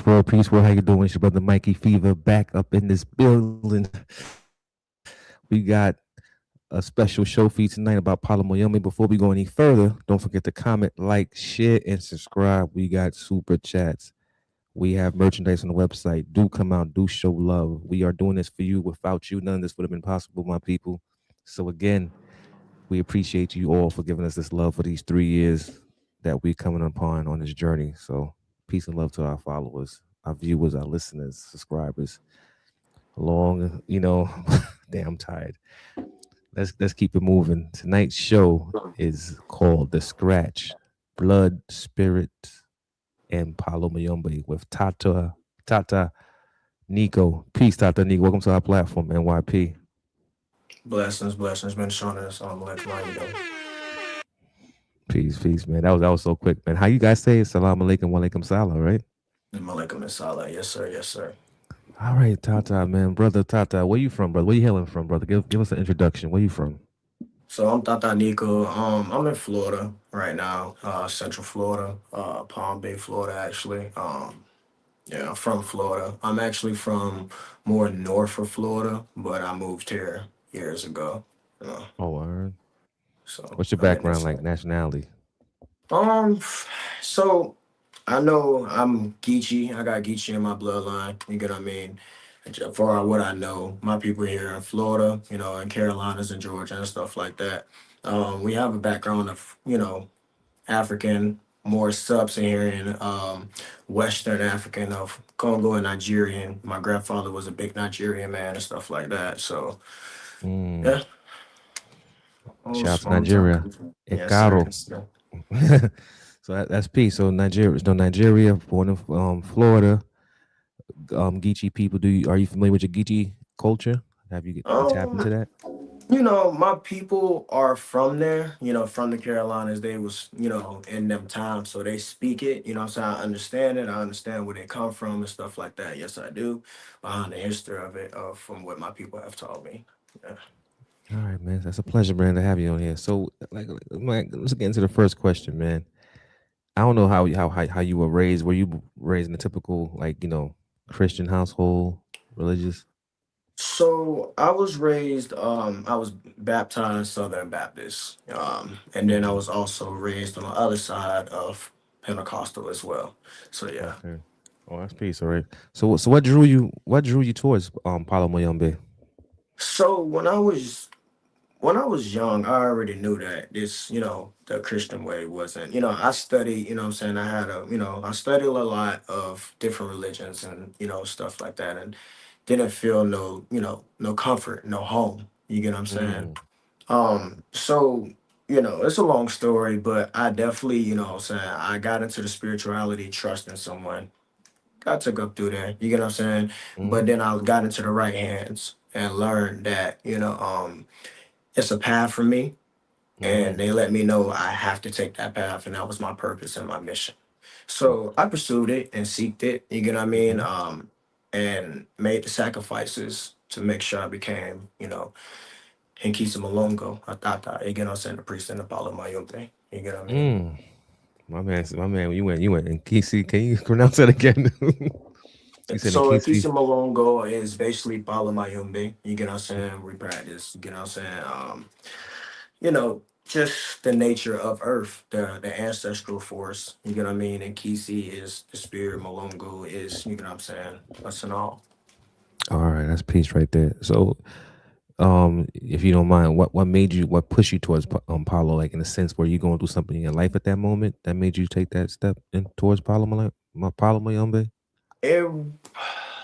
world, peace world. How you doing? It's your brother Mikey Fever back up in this building. We got a special show for you tonight about Palo Mayombe. Before we go any further, don't forget to comment, like, share, and subscribe. We got super chats. We have merchandise on the website. Do come out, do show love. We are doing this for you. Without you, none of this would have been possible, my people. So again, we appreciate you all for giving us this love for these 3 years that we're coming upon on this journey. So peace and love to our followers, our viewers, our listeners, subscribers. Along, damn I'm tired. Let's keep it moving. Tonight's show is called The Scratch, Blood, Spirit, and Palo Mayombe with Tata Nico. Peace, Tata Nico. Welcome to our platform, NYP. Blessings, been showing us like you. Peace, man. That was so quick, man. How you guys say it? Salam alaikum, wa alaikum salam, right? Malaikum Salah. Yes, sir, yes, sir. All right, Tata, man. Brother Tata, where you from, brother? Where you hailing from, brother? Give us an introduction. Where you from? So I'm Tata Nico. I'm in Florida right now, Central Florida, Palm Bay, Florida, actually. Yeah, I'm from Florida. I'm actually from more north of Florida, but I moved here years ago. You know, Oh, all right. so What's your I'm in background this. like, nationality? Um, so I know I'm Geechee. I got Geechee in my bloodline. You get what I mean? For what I know, my people here in Florida, in Carolinas and Georgia and stuff like that. We have a background of, African, more sub-Saharan, Western African of Congo and Nigerian. My grandfather was a big Nigerian man and stuff like that. So Mm. yeah, oh, Shout out to small time. Nigeria. Yes, sir. Ekaro. Yes, sir. So that's peace. So Nigeria, no Nigeria, born in Florida. Geechee people. Are you familiar with your Geechee culture? Have you tapped into Um, that? My people are from there, from the Carolinas. They was, in them times. So they speak it, so I understand it. I understand where they come from and stuff like that. Yes, I do. Behind the history of it, from what my people have taught me. Yeah. All right, man. That's a pleasure, man, to have you on here. So, let's get into the first question, man. I don't know how you were raised. Were you raised in a typical Christian household, religious? So I was raised, I was baptized Southern Baptist. And then I Mm, was also raised on the other side of Pentecostal as well. So yeah. okay. Oh, that's peace. All right. So what drew you? What drew you towards Palo Mayombe? So when I was young, I already knew that this, the Christian way wasn't, I studied, what I'm saying, I studied a lot of different religions and, stuff like that, and didn't feel no, no comfort, no home. You get what I'm saying? Mm, So, it's a long story, but I definitely, what I'm saying, I got into the spirituality, trusting someone. I took up through there, you get what I'm saying? mm, But then I got into the right hands and learned that, it's a path for me, and mm, they let me know I have to take that path, and that was my purpose and my mission. mm, So I pursued it and seeked it. You get what I mean? mm. And made the sacrifices to make sure I became, Hinkisa Malongo, Atata. You get what I'm saying? The priest in the Palo Mayombe. You get what I mean? Mm. My man, you went in Kisi. Can you pronounce that again? You said in So Kisi. Hinkisa Malongo is basically Palo Mayombe. You get what I'm saying? We practice. You get what I'm saying? Just the nature of Earth, the ancestral force. You get what I mean? And Kisi is the spirit. Malongo is, you get what I'm saying? That's an all. All right, that's peace right there. So, if you don't mind, what pushed you towards Paulo, like in a sense where you're going through something in your life at that moment that made you take that step in towards Paulo Mayombe? It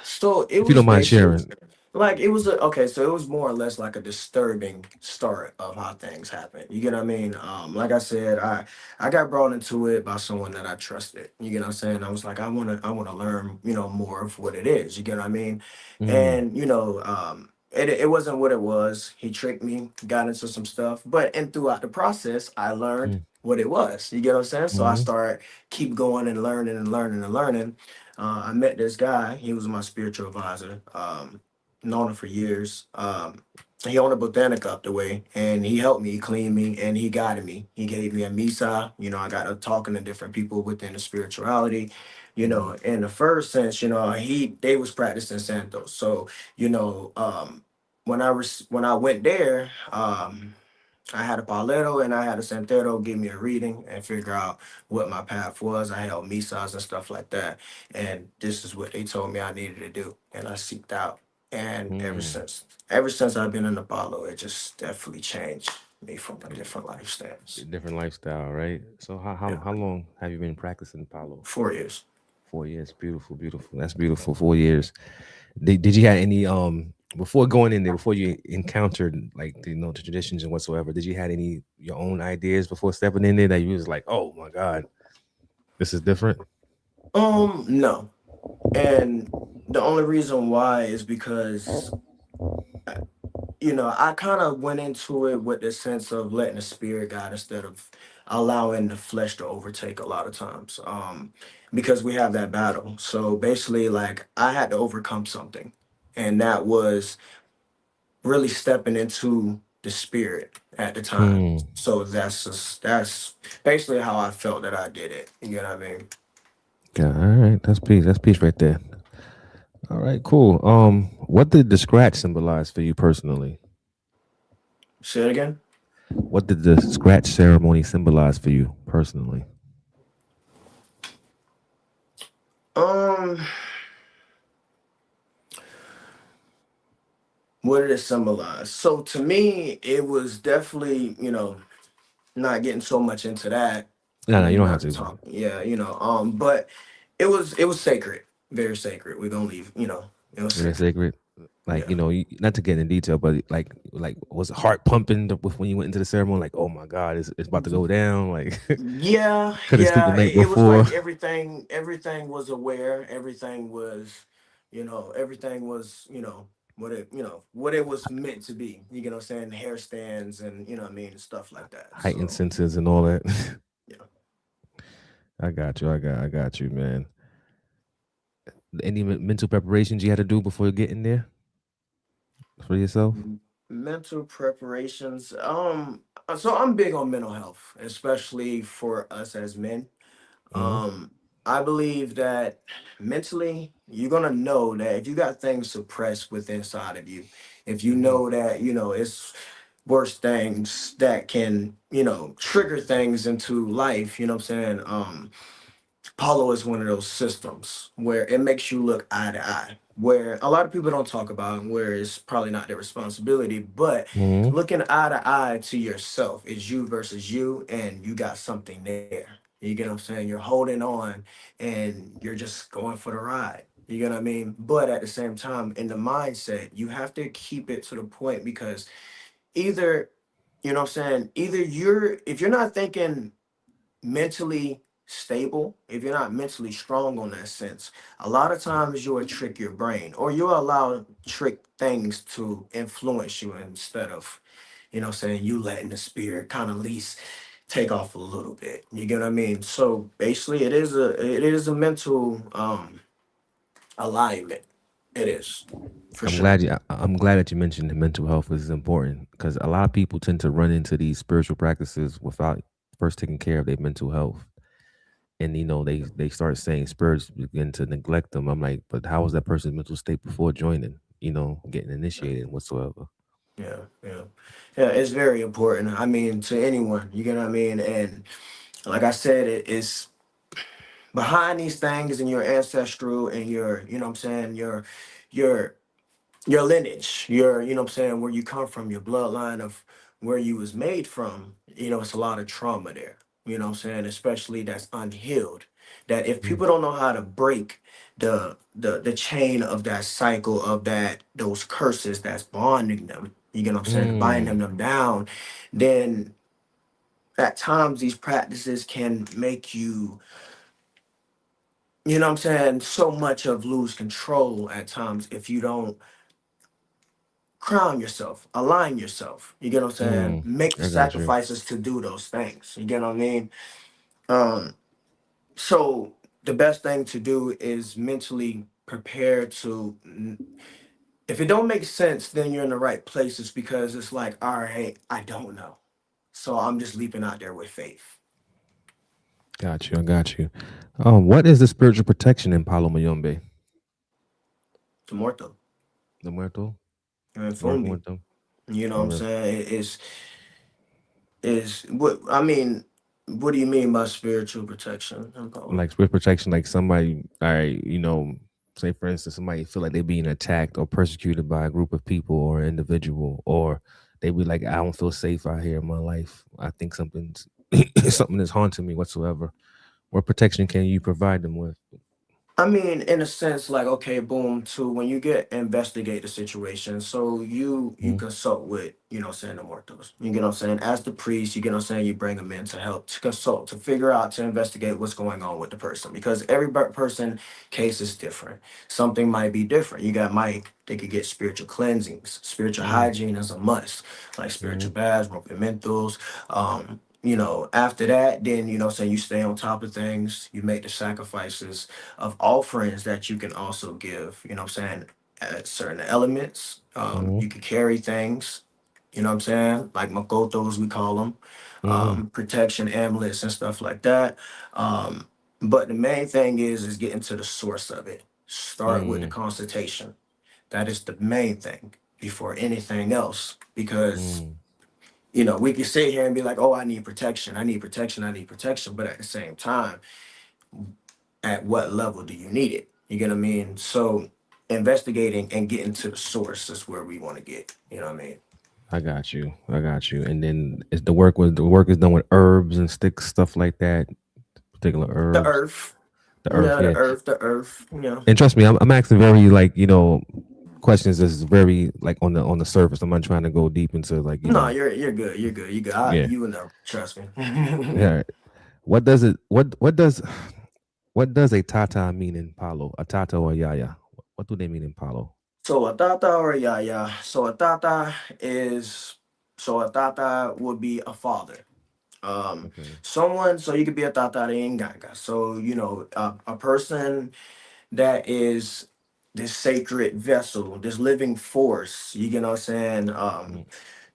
so it If you was don't mind basically sharing. like it was a okay, so it was more or less like a disturbing start of how things happen. You get what I mean? Like I said, I got brought into it by someone that I trusted. You get what I'm saying? I was like, I wanna learn, more of what it is. You get what I mean? Mm, And it wasn't what it was. He tricked me, got into some stuff, but and throughout the process, I learned mm, what it was. You get what I'm saying? So I mm, started keep going and learning and learning and learning. I met this guy. He was my spiritual advisor. Known him for years. he owned a botanic up the way, and he helped me, he cleaned me, and he guided me. He gave me a misa. I got to talking to different people within the spirituality. Mm-hmm. In the first sense, they was practicing Santos. So, when I went there, I had a palero and I had a santero give me a reading and figure out what my path was. I held misas and stuff like that. And this is what they told me I needed to do. And I seeked out. And Mm. ever since I've been in the Palo, it just definitely changed me from a different life stance. Different lifestyle, right? So Yeah. how long have you been practicing Palo? 4 years. 4 years. Beautiful, beautiful. That's beautiful. 4 years. Did you have any before going in there, before you encountered like the traditions and whatsoever, did you had any your own ideas before stepping in there that you was like, oh my God, this is different? No. And the only reason why is because I kind of went into it with the sense of letting the spirit guide instead of allowing the flesh to overtake a lot of times. Because we have that battle. So basically, like, I had to overcome something, and that was really stepping into the spirit at the time. Hmm. So that's basically how I felt that I did it. You know what I mean? Yeah, all right. That's peace. That's peace right there. All right, cool. What did the scratch symbolize for you personally? Say it again. What did the scratch ceremony symbolize for you personally? Um, what did it symbolize? So to me, it was definitely, not getting so much into that. No, no, you don't have Not to. talking. Yeah, but it was sacred, very sacred. We're gonna leave, it was Very sacred. sacred. Like Yeah. not to get in detail, but like was it heart pumping when you went into the ceremony? Like, oh my God, it's about to go down. Like, Yeah, couldn't sleep the yeah. night It was before. like everything was aware. Everything was what it was meant to be. You know what I'm saying? Hair stands and what I mean, stuff like that. Heightened So senses and all that. yeah. I got you. I got you, man. Any mental preparations you had to do before getting there for yourself? Mental preparations. So I'm big on mental health, especially for us as men. Mm-hmm. Um, I believe that mentally, you're gonna know that if you got things suppressed within inside of you, if you Mm-hmm. know that it's worse things that can trigger things into life. You know what I'm saying? Palo is one of those systems where it makes you look eye to eye, where a lot of people don't talk about, where it's probably not their responsibility, but Mm-hmm. looking eye to eye to yourself is you versus you, and you got something there. You get what I'm saying? You're holding on and you're just going for the ride. You get what I mean? But at the same time, in the mindset, you have to keep it to the point because either, what I'm saying, if you're not thinking mentally stable, if you're not mentally strong on that sense, a lot of times you'll trick your brain or you'll allow trick things to influence you instead of, saying you letting the spirit kind of least take off a little bit. You get what I mean? So basically it is a mental alignment. It is for sure. I'm glad that you mentioned that mental health is important because a lot of people tend to run into these spiritual practices without first taking care of their mental health. And they start saying spirits begin to neglect them. I'm like, but how was that person's mental state before joining? Getting initiated and whatsoever. Yeah, yeah. Yeah, it's very important. I mean, to anyone, you get what I mean? And like I said, it's behind these things and your ancestral and your, what I'm saying, your your lineage, what I'm saying, where you come from, your bloodline of where you was made from, it's a lot of trauma there. What I'm saying, especially that's unhealed. That if Mm. people don't know how to break the chain of that cycle of those curses that's bonding them, you get what I'm saying, binding Mm. them down, then at times these practices can make you, what I'm saying, so much of lose control at times if you don't crown yourself, align yourself. You get what I'm saying? Mm. Make the I got you. sacrifices to do those things. You get what I mean? Um, so the best thing to do is mentally prepare to If it don't make sense, then you're in the right places because it's like, all right, I don't know. So I'm just leaping out there with faith. Got you. I got you. What is the spiritual protection in Palo Mayombe? To Morto. The muerto, And or Fumbi. muerto, You know what I'm or saying? Is what I mean, what do you mean by spiritual protection, Paula? like spiritual protection, like somebody, all right, say for instance, somebody feel like they're being attacked or persecuted by a group of people or an individual, or they be like, I don't feel safe out here in my life. I think something's something is haunting me whatsoever. What protection can you provide them with? I mean, in a sense, like okay, boom. To when you get investigate the situation, so you Mm, consult with saying the mortals. You get what I'm saying? As the priest, you get what I'm saying. You bring them in to help to consult to figure out to investigate what's going on with the person because every person case is different. Something might be different. You got Mike. They could get spiritual cleansings. Spiritual mm, hygiene is a must, like spiritual mm, baths, rompimientos. After that, then saying you stay on top of things. You make the sacrifices of offerings that you can also give, at certain elements. mm, You can carry things, like makotos, we call them, mm, protection amulets and stuff like that. Um, but the main thing is getting to the source of it. Start with the mm, consultation. That is the main thing before anything else, because mm. we can sit here and be like, oh, I need protection, I need protection, I need protection. But at the same time, at what level do you need it? You get what I mean? So investigating and getting to the source is where we want to get. You know what I mean? I got you. I got you. And then it's the work is done with herbs and sticks, stuff like that. Particular The herbs, earth. the earth. Yeah, Yeah, the earth. and trust me, I'm asking very like questions that's very like on the surface. I'm not trying to go deep into like No, you're good. You're good. You got yeah you will know. Trust me. yeah. What does it what does a tata mean in Palo? A tata or a yaya? What do they mean in Palo? So a tata or a yaya. A tata would be a father. Um, Okay. Someone, so you could be a tata de nganga. So, a person that is this sacred vessel, this living force. You get what I'm saying? Mm,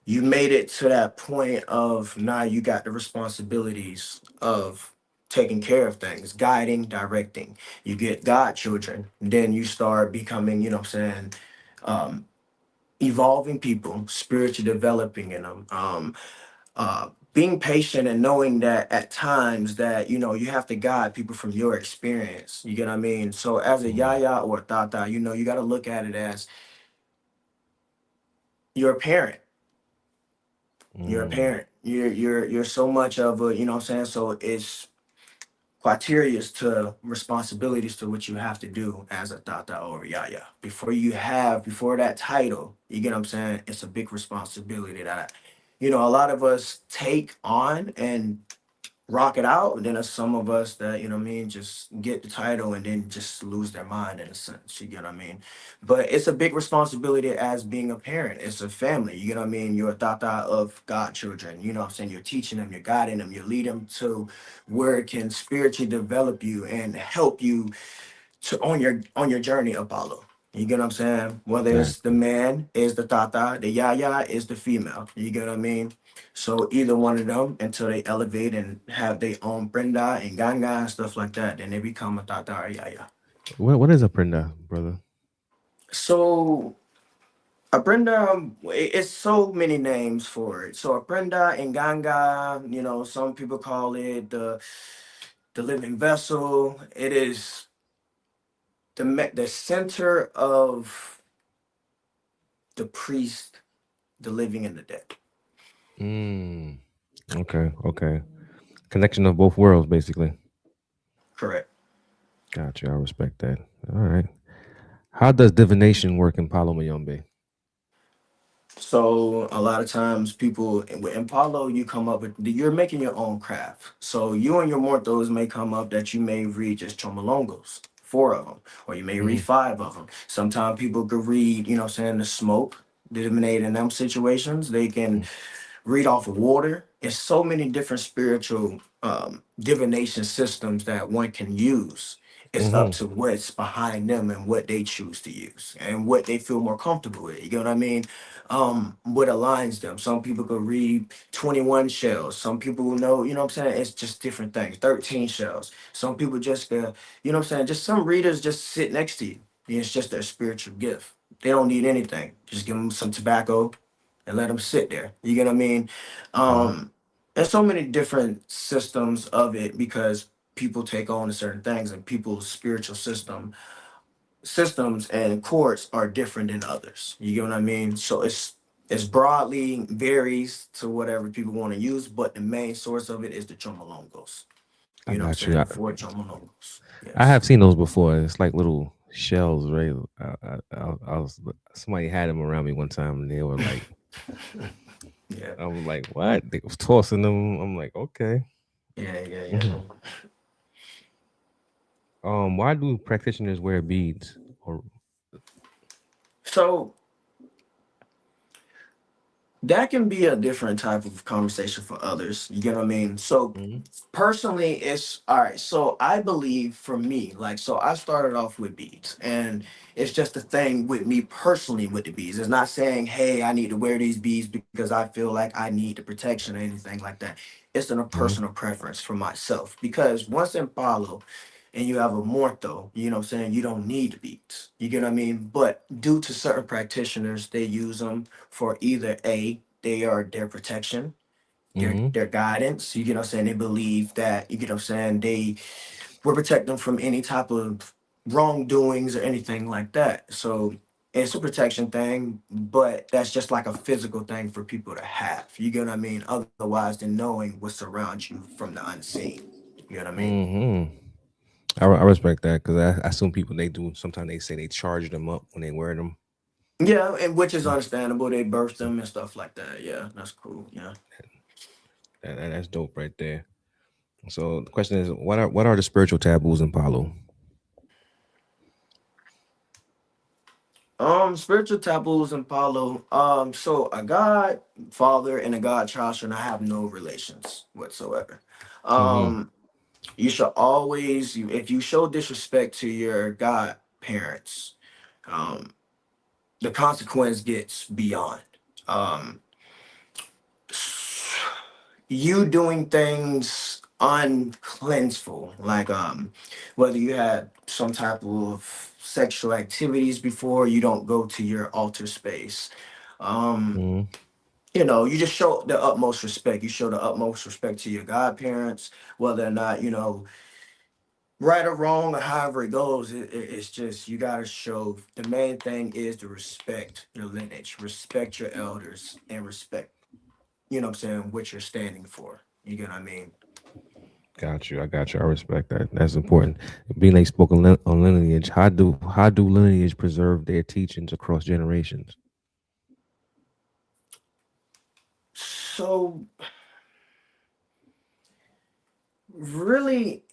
You made it to that point of now you got the responsibilities of taking care of things, guiding, directing. You get godchildren, then you start becoming, um, evolving people, spiritually developing in them. Being patient and knowing that at times that you have to guide people from your experience. You get what I mean? So as a mm, yaya or a tata, you got to look at it as you're a parent. You're a mm. parent. You're so much of a, you know what I'm saying? So it's criterias to responsibilities to what you have to do as a tata or a yaya. Before that title, you get what I'm saying? It's a big responsibility that a lot of us take on and rock it out. And then there's some of us that, you know what I mean, just get the title and then just lose their mind in a sense. You get what I mean? But it's a big responsibility as being a parent. It's a family. You get what I mean? You're a tata of godchildren. You know what I'm saying? You're teaching them, you're guiding them, you lead them to where it can spiritually develop you and help you to on your journey, Apollo. You get what I'm saying? Whether Got it's the man is the tata, the yaya is the female. You get what I mean? So either one of them until they elevate and have their own prenda and ganga and stuff like that, then they become a tata or yaya. what is a prenda, brother? So a prenda, it's so many names for it. So a prenda and ganga, some people call it the living vessel. It is the center of the priest, the living and the dead. Mm. Okay. Okay. Connection of both worlds, basically. Correct. Gotcha. I respect that. All right. How does divination work in Palo Mayombe? So a lot of times people in Palo, you come up with you're making your own craft. So you and your mortals may come up that you may read just chomolongos, four of them, or you may read Mm, five of them. Sometimes people could read, the smoke, divinate in them situations. They can mm, read off of water. It's so many different spiritual divination systems that one can use. It's up to what's behind them and what they choose to use and what they feel more comfortable with. You get what I mean? What aligns them. Some people could read 21 shells. Some people will know, you know what I'm saying? It's just different things. 13 shells. Some people just, you know what I'm saying? Just some readers just sit next to you. It's just their spiritual gift. They don't need anything. Just give them some tobacco and let them sit there. You get what I mean? There's so many different systems of it because people take on certain things and people's spiritual systems and courts are different than others. You get what I mean? So it's broadly varies to whatever people want to use, but the main source of it is the chomolongos. I You know what I'm got you. saying? The four chomolongos. I have Yes. seen those before. It's like little shells, right? I was somebody had them around me one time, and they were like, Yeah. I was like, what? They was tossing them. I'm like, okay. Yeah, yeah, yeah. Mhm. Why do practitioners wear beads? Or So that can be a different type of conversation for others. You get what I mean? So Mhm. personally, it's all right. So I believe for me, like, so I started off with beads, and it's just a thing with me personally with the beads. It's not saying, hey, I need to wear these beads because I feel like I need the protection or anything like that. It's in a Mhm. personal preference for myself because once in Palo and you have a mortho, you know what I'm saying, you don't need the beads. You get what I mean? But due to certain practitioners, they use them for either A, they are their protection, Mhm. their guidance. You get what I'm saying? They believe that, you get what I'm saying, they will protect them from any type of wrongdoings or anything like that. So it's a protection thing, but that's just like a physical thing for people to have. You get what I mean? Otherwise than knowing what surrounds you from the unseen. You get what I mean? Mhm. I respect that because I assume people they do. Sometimes they say they charge them up when they wear them. Yeah, and which is Mm. understandable. They birthed So them and stuff like that. Yeah, that's cool. Yeah. that's dope right there. So the question is, what are the spiritual taboos in Palo? Spiritual taboos and Palo. So a God father and a God child should not have no relations whatsoever. Mm-hmm. Um, you should always, if you show disrespect to your God parents, um, the consequence gets beyond. Um, you doing things uncleansful, like whether you had some type of sexual activities before, you don't go to your altar space. Um, Mm-hmm. you just show the utmost respect. You show the utmost respect to your godparents, whether or not, right or wrong or however it goes. It's just you gotta show the main thing is to respect your lineage, respect your elders, and respect, what I'm saying, what you're standing for. You get what I mean? Got you. I got you. I respect that. That's important. Being they spoke on lineage, how do lineage preserve their teachings across generations? So really,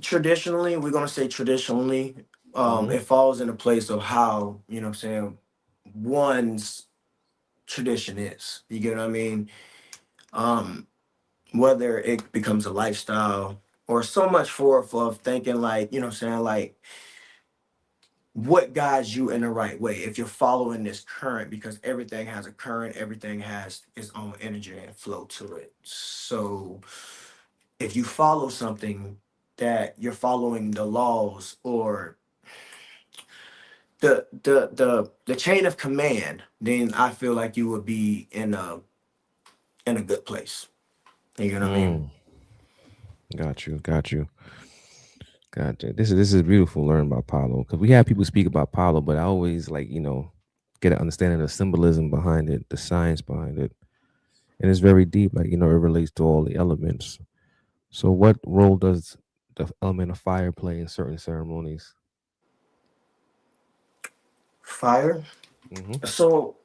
traditionally, we're gonna say traditionally, Mm-hmm. it falls in a place of how, what I'm saying, one's tradition is. You get what I mean? Um, Whether it becomes a lifestyle or so much for thinking like, what I'm saying, like what guides you in the right way if you're following this current, because everything has a current, everything has its own energy and flow to it. So if you follow something that you're following the laws or the chain of command, then I feel like you would be in a good place. You know what I mean? Mm. Got you. Got you. Gotcha. This is beautiful. Learning about Palo because we have people speak about Palo, but I always like get an understanding of the symbolism behind it, the science behind it, and it's very deep. Like it relates to all the elements. So, what role does the element of fire play in certain ceremonies? Fire. Mm-hmm. So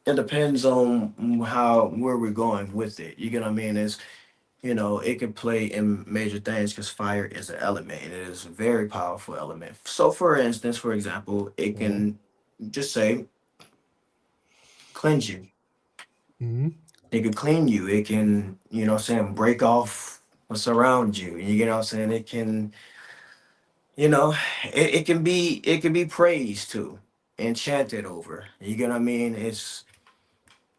it depends on how where we're going with it. You get what I mean? It could play in major things because fire is an element. It is a very powerful element. So for instance, for example, it Mm-hmm. can just say cleanse you. Mm-hmm. It can clean you. It can, break off what's around you. You get what I'm saying? It can, you know, it can be praised to, enchanted over. You get what I mean? It's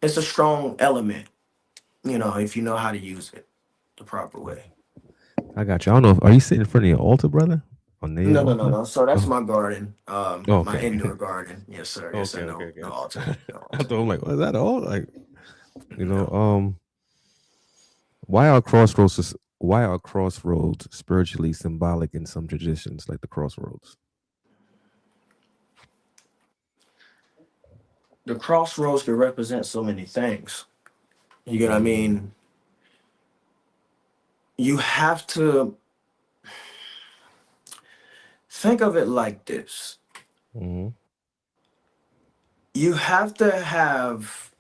a strong element, if you know how to use it the proper way. I got you. I don't know. Are you sitting in front of your altar, brother? On near your No, no, no, altar? no. So that's Oh, my garden, my okay. indoor garden. Yes, sir. Yes, Okay, sir. okay, No, okay. no altar. No I altar. thought I'm like, was that all? Like, you know, No. why are crossroads spiritually symbolic in some traditions, like the crossroads? The crossroads can represent so many things. You get what I Mm-hmm. mean? You have to think of it like this. Mm-hmm. You have to have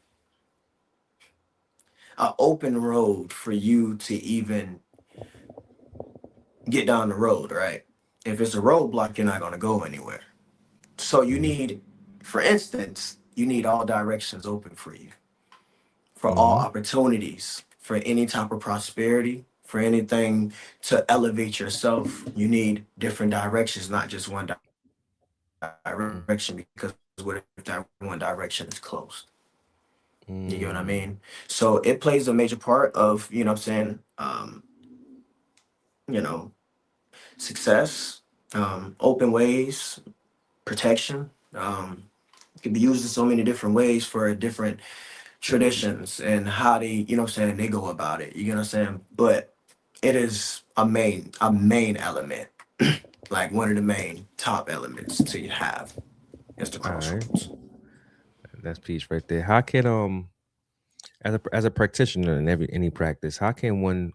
an open road for you to even get down the road, right? If it's a roadblock, you're not going to go anywhere. So you need, for instance, you need all directions open for you, for all Mm-hmm. opportunities, for any type of prosperity, for anything to elevate yourself. You need different directions, not just one direction, because what if that one direction is closed? You get what I mean? Mm-hmm. So it plays a major part of, what I'm saying, you know, success, open ways, protection. It can be used in so many different ways for different traditions and how they, they go about it. You know what I'm saying? But it is a main element, like one of the main top elements to have is the All right, crossroads. that's peace right there. How can as a practitioner in any practice, how can one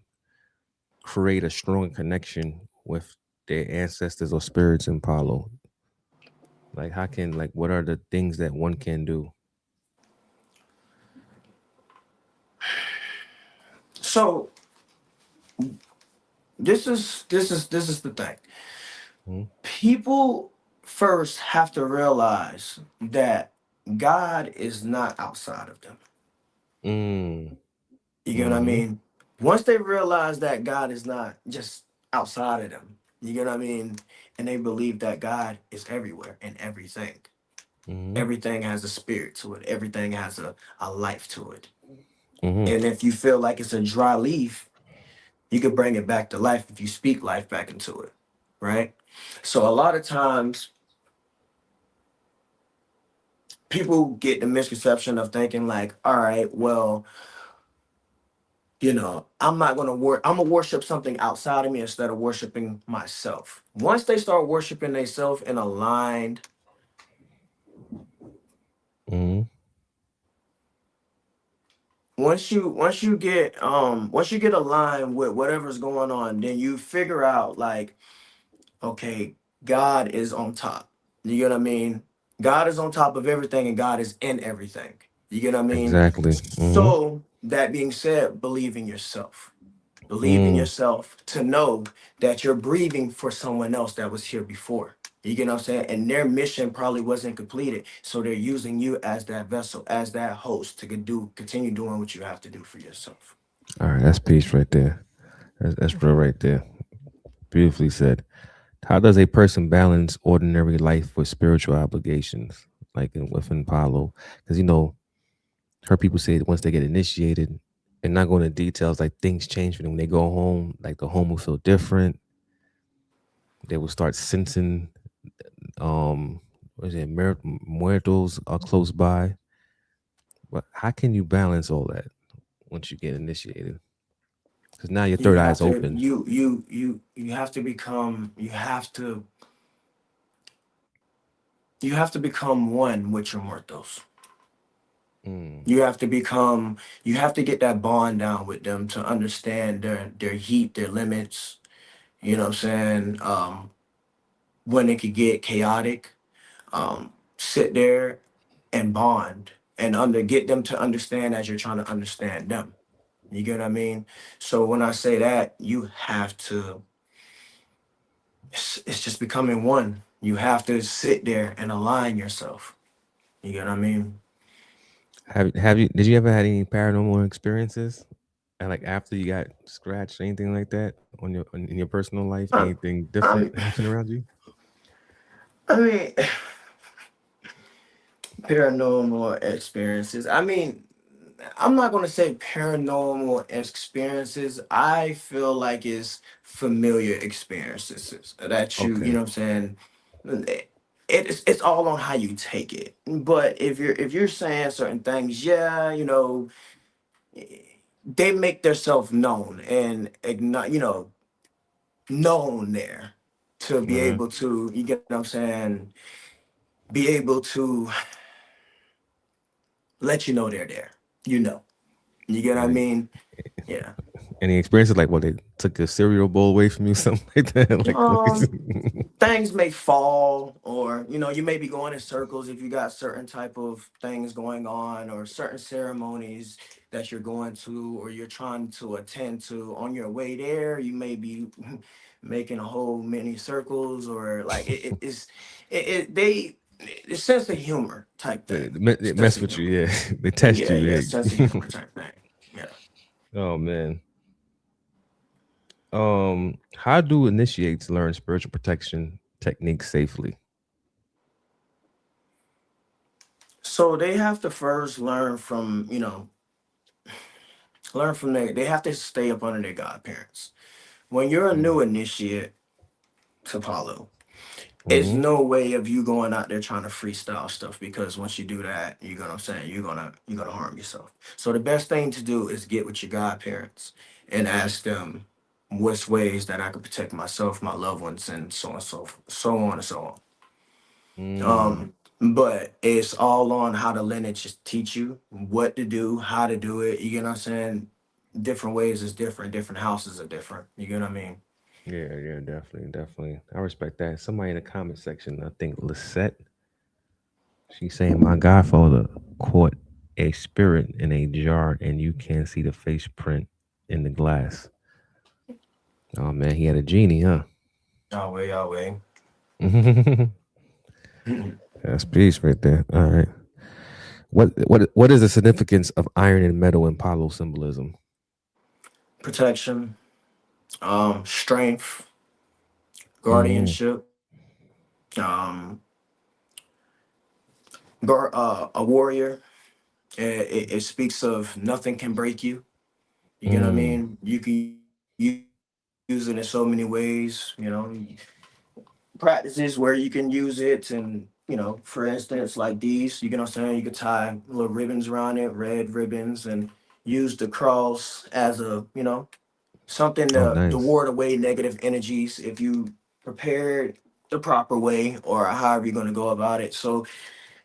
create a strong connection with their ancestors or spirits in Palo? Like, how can what are the things that one can do? So this is the thing. Mm-hmm. People first have to realize that God is not outside of them. Mm. You get what I Mm-hmm. mean? Once they realize that God is not just outside of them, you get what I mean? And they believe that God is everywhere and everything. Mm-hmm. Everything has a spirit to it, everything has a life to it. Mm-hmm. And if you feel like it's a dry leaf, you can bring it back to life if you speak life back into it, right? So a lot of times people get the misconception of thinking like, all right, well, I'm not gonna I'm gonna worship something outside of me instead of worshiping myself. Once they start worshiping themselves and aligned, Mm-hmm. once you get aligned with whatever's going on, then you figure out like, okay, God is on top. You get what I mean? God is on top of everything and God is in everything. You get what I mean? Exactly. Mm-hmm. So that being said, believe in yourself. Believe in Mm. yourself to know that you're breathing for someone else that was here before. You get what I'm saying? And their mission probably wasn't completed. So they're using you as that vessel, as that host to continue doing what you have to do for yourself. All right, that's peace right there. That's real right there. Beautifully said. How does a person balance ordinary life with spiritual obligations, within Palo? Because heard people say that once they get initiated, and not going into details, like things change for them when they go home. Like the home will feel different. They will start sensing, what is it, muertos are close by. But how can you balance all that once you get initiated? Because now your You third eye have is to open. you have to become you have to become one with your muertos. Mm, You have to get that bond down with them to understand their heat, their limits. You know what I'm saying? When it could get chaotic, sit there and bond and get them to understand as you're trying to understand them. You get what I mean? So when I say that, you have to. It's just becoming one. You have to sit there and align yourself. You get what I mean? have you? Did you ever had any paranormal experiences? And after you got scratched, anything like that in your personal life? I'm, Anything different I'm happen around you? I mean, paranormal experiences. I mean, I'm not gonna say paranormal experiences. I feel like it's familiar experiences that you Okay. know what I'm saying. It's all on how you take it. But if you're saying certain things, yeah, they make themselves known and known there to be Uh-huh. able to, you get what I'm saying, be able to let you know they're there. You know, you get what I Any, mean? Yeah. any experiences like what they took a cereal bowl away from you, something like that? Like, Um, things may fall, or you may be going in circles if you got certain type of things going on, or certain ceremonies that you're going to or you're trying to attend to. On your way there, you may be making a whole many circles, or like they it's sense of humor type thing. they Sense mess of with you, humor. yeah. They test Yeah, you, yeah, sense of yeah. humor type thing. Yeah. Oh man. How do initiates learn spiritual protection techniques safely? So they have to first learn from they have to stay up under their godparents. When you're a new initiate to Palo, it's Mm-hmm. no way of you going out there trying to freestyle stuff, because once you do that, you know what I'm saying, you're gonna harm yourself. So the best thing to do is get with your godparents and ask them what's ways that I could protect myself, my loved ones, and so on, so on and so on. Mm. But it's all on how the lineage just teach you what to do, how to do it. You get what I'm saying? Different ways is different. Different houses are different. You get what I mean? Yeah, yeah, definitely, definitely. I respect that. Somebody in the comment section, I think Lisette, she's saying my godfather caught a spirit in a jar and you can't see the face print in the glass. Oh man, he had a genie, huh? Yahweh, Yahweh. That's peace right there. All right. What is the significance of iron and metal in Palo symbolism? Protection, strength, Mm, guardianship, a warrior. It speaks of nothing can break you. You get what I mm. mean? You can use it in so many ways. Practices where you can use it, and for instance, like these. You get what I'm saying? You could tie little ribbons around it, red ribbons, and use the cross as something Oh, to nice. ward away negative energies if you prepared the proper way, or however you're going to go about it. So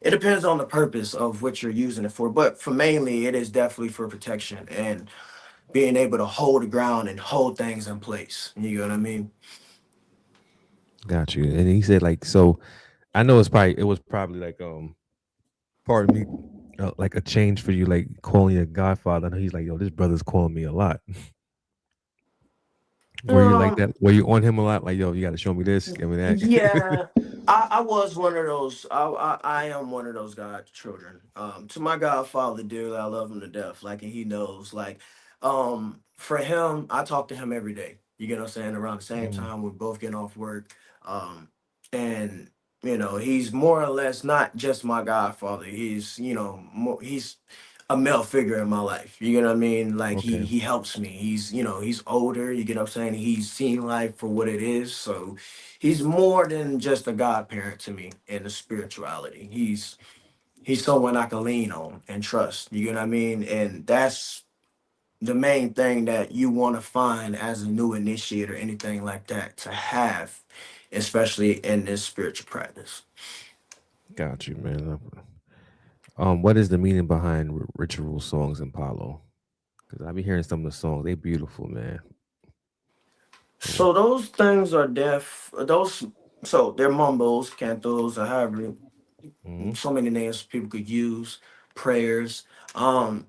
it depends on the purpose of what you're using it for, but for mainly it is definitely for protection and being able to hold the ground and hold things in place. You get what I mean? Got you. And he said like so. I know it was probably like part of me like a change for you, like calling you a godfather. I know he's like, yo, this brother's calling me a lot. Were you like um that? Were you on him a lot? Like, yo, you got to show me this, give me that. Yeah, I was one of those. I am one of those God children. To my Godfather dearly, I love him to death. Like, and he knows. Like, for him, I talk to him every day. You get what I'm saying? Around the same Mm, time, we're both getting off work. And he's more or less not just my Godfather. He's more, he's a male figure in my life. You get what I mean? Like he okay, he helps me. He's older. You get what I'm saying? He's seen life for what it is. So he's more than just a godparent to me in the spirituality. He's someone I can lean on and trust. You get what I mean? And that's the main thing that you want to find as a new initiate or anything like that to have, especially in this spiritual practice. got you, man. What is the meaning behind ritual songs in Palo? Because I be hearing some of the songs. They beautiful, man. Yeah. So those things are deaf. They're mumbles, cantos, or however Mm-hmm. so many names people could use, prayers. Um,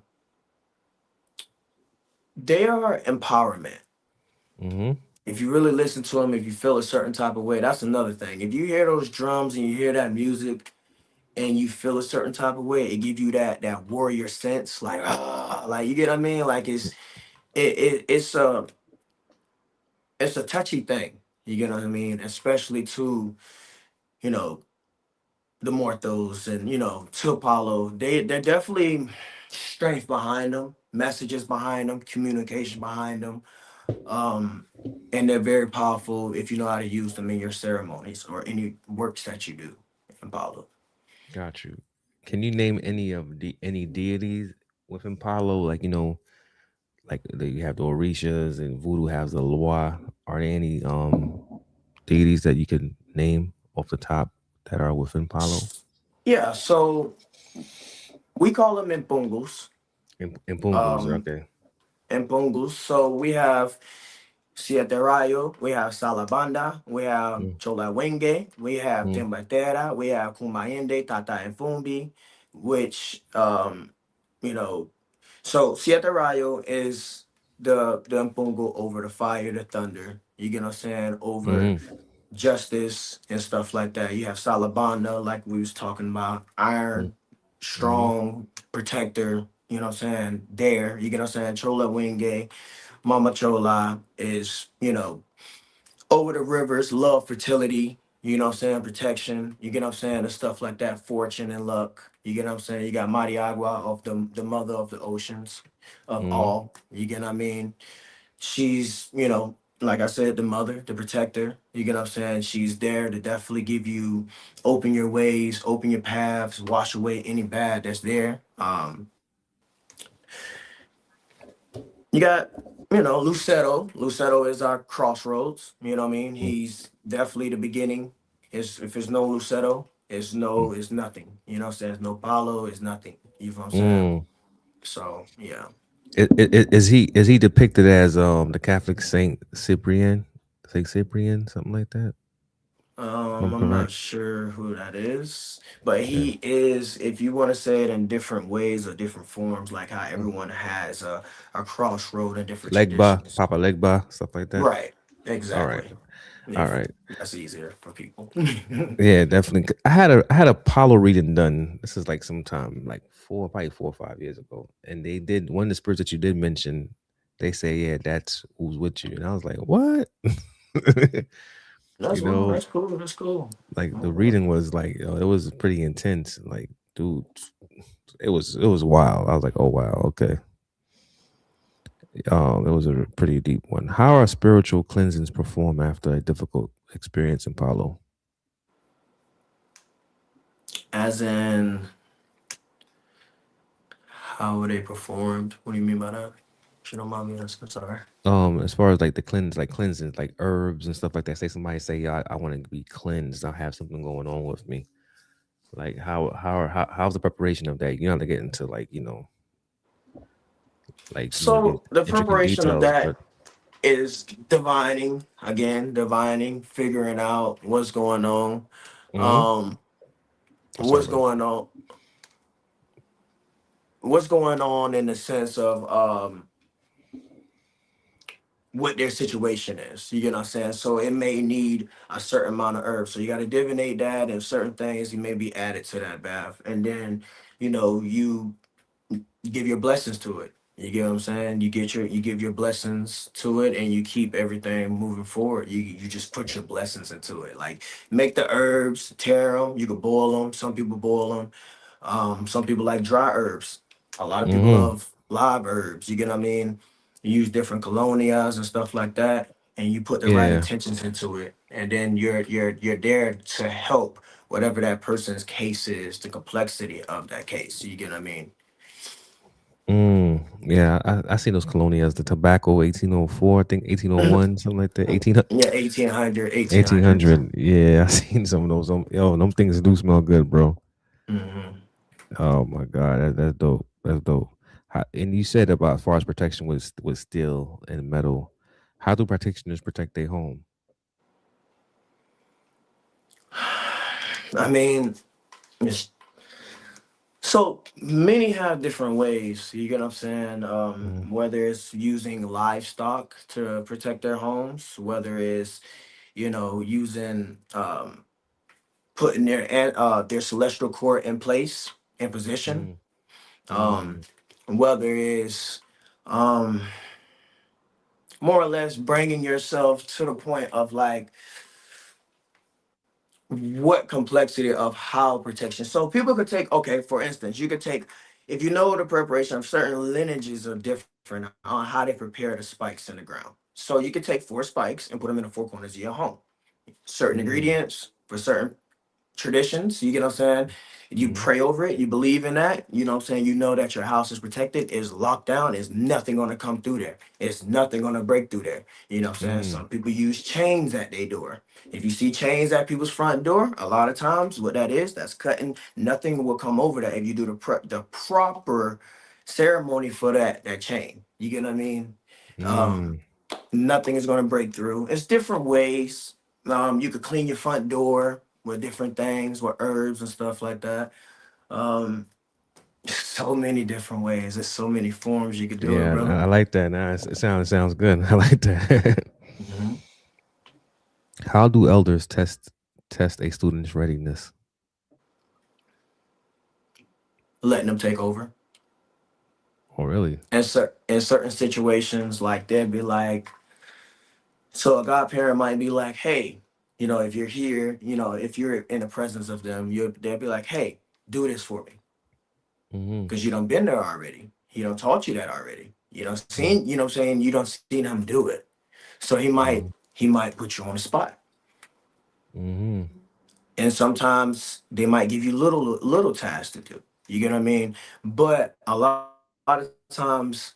they are empowerment. Mm-hmm. If you really listen to them, if you feel a certain type of way, that's another thing. If you hear those drums and you hear that music and you feel a certain type of way, it gives you that warrior sense, like you get what I mean. Like it's a touchy thing. You get what I mean, especially too. you know, the Morthos and to Apollo, they're definitely strength behind them, messages behind them, communication behind them, um, and they're very powerful if you know how to use them in your ceremonies or any works that you do in Palo. Got you. Can you name any of the any deities within Palo? Like you have the Orishas and Voodoo has the Loa. Are there any deities that you can name off the top that are within Palo? Yeah, so we call them impungus. In Pungus, Um, okay. impungus. So we have Siete Rayo, we have Salabanda, we have Mm, Cholawenge, we have mm, Timbatera, we have Kumayende, Tata and Fumbi, which you know, so Siete Rayo is the Mpungu over the fire, the thunder. You get what I'm saying? Over mm, justice and stuff like that. You have Salabanda, like we was talking about, mm, iron, mm, strong, protector. You know what I'm saying? There, you get what I'm saying? Chola Wenge, Mama Chola is, over the rivers, love, fertility, you know what I'm saying, protection, you get what I'm saying, and stuff like that, fortune and luck. You get what I'm saying? You got Mariagua of the mother of the oceans, of mm, all. You get what I mean? She's, like I said, the mother, the protector. You get what I'm saying? She's there to definitely give you, open your ways, open your paths, wash away any bad that's there. You got, Lucetto. Lucetto is our crossroads. You know what I mean? mm, He's definitely the beginning. If it's no Lucetto, mm, it's nothing. You know what I'm saying? It's no Paulo, it's nothing. You know what I'm saying? mm. So yeah. Is he depicted as the Catholic Saint Cyprian, Saint Cyprian, something like that? If I'm I'm not correct. sure who that is, but Okay. he is, if you want to say it in different ways or different forms, like how Mm. everyone has a crossroad and different Legba, traditions. Papa Legba, stuff like that. Right. All right, Exactly. all If right. that's easier for people. Yeah, definitely. I had a Apollo reading done. This is like sometime like probably 4 or 5 years ago, and they did one of the spirits that you did mention. They say, yeah, that's who's with you, and I was like, what? That's you well, know, that's cool. That's cool. like the Okay. reading was like, it was pretty intense. Like, dude, it was wild. I was like, oh wow, okay. It was a pretty deep one. How are spiritual cleansings performed after a difficult experience in Palo? As in, how were they performed? What do you mean by that? If you don't mind me asking, sorry. As far as like the cleansings, like herbs and stuff like that. Say somebody say, yeah, I want to be cleansed. I have something going on with me. Like how's the preparation of that? You don't have to get into like these So the intricate preparation of details, but that is divining again, divining, figuring out mm-hmm. um, I'm sorry, what's brother. going on, in the sense of what their situation is. You get what I'm saying? So it may need a certain amount of herbs. So you got to divinate that, and certain things you may be added to that bath, and then you give your blessings to it. You get what I'm saying? You give your blessings to it, and you keep everything moving forward. You just put your blessings into it. Like, make the herbs, tear them. You can boil them. Some people boil them. Some people like dry herbs. A lot of people Mm-hmm. love live herbs. You get what I mean? You use different colonias and stuff like that, and you put the right Yeah. intentions into it, and then you're there to help whatever that person's case is, the complexity of that case. You get what I mean? Yeah, I see those colonias, the tobacco 1804, I think 1801, something like that. Yeah, 1800, 1800s. 1800. Yeah, I seen some of those. Yo, them things do smell good, bro. Hmm. Oh my god, that's dope. That's dope. And you said about as far as protection with steel and metal. How do practitioners protect their home? I mean, it's, so many have different ways. You get what I'm saying? Mm, Whether it's using livestock to protect their homes, whether it's using putting their celestial court in place, in position, mm, um, mm, whether it's um, more or less bringing yourself to the point of like what complexity of how protection. So people could take, okay, for instance, you could take, if you know the preparation of certain lineages are different on how they prepare the spikes in the ground. So you could take four spikes and put them in the four corners of your home. Certain Mm, ingredients for certain traditions, you get what I'm saying? You mm, pray over it, you believe in that, you know what I'm saying? You know that your house is protected, is locked down, is nothing gonna come through there. It's nothing gonna break through there. You know what I'm saying? mm, Some people use chains at their door. If you see chains at people's front door, a lot of times what that is, that's cutting, nothing will come over that if you do the proper ceremony for that chain. You get what I mean? Um, mm. Nothing is going to break through. It's different ways. You could clean your front door with different things, with herbs and stuff like that. Um, so many different ways. There's so many forms you could do it, Yeah, brother. I like that. Now it sounds good. I like that. Hmm. How do elders test a student's readiness? Letting them take over. Oh, really? And in certain situations, like they'd be like, so a godparent might be like, hey, if you're here, if you're in the presence of them, they'll be like, hey, do this for me. Mm-hmm. Because you don't been there already. He don't taught you that already. You don't Mm-hmm. seen, what I'm saying, you don't seen him do it. So he might put you on the spot. Mm-hmm. And sometimes they might give you little tasks to do. You get what I mean? But a lot of times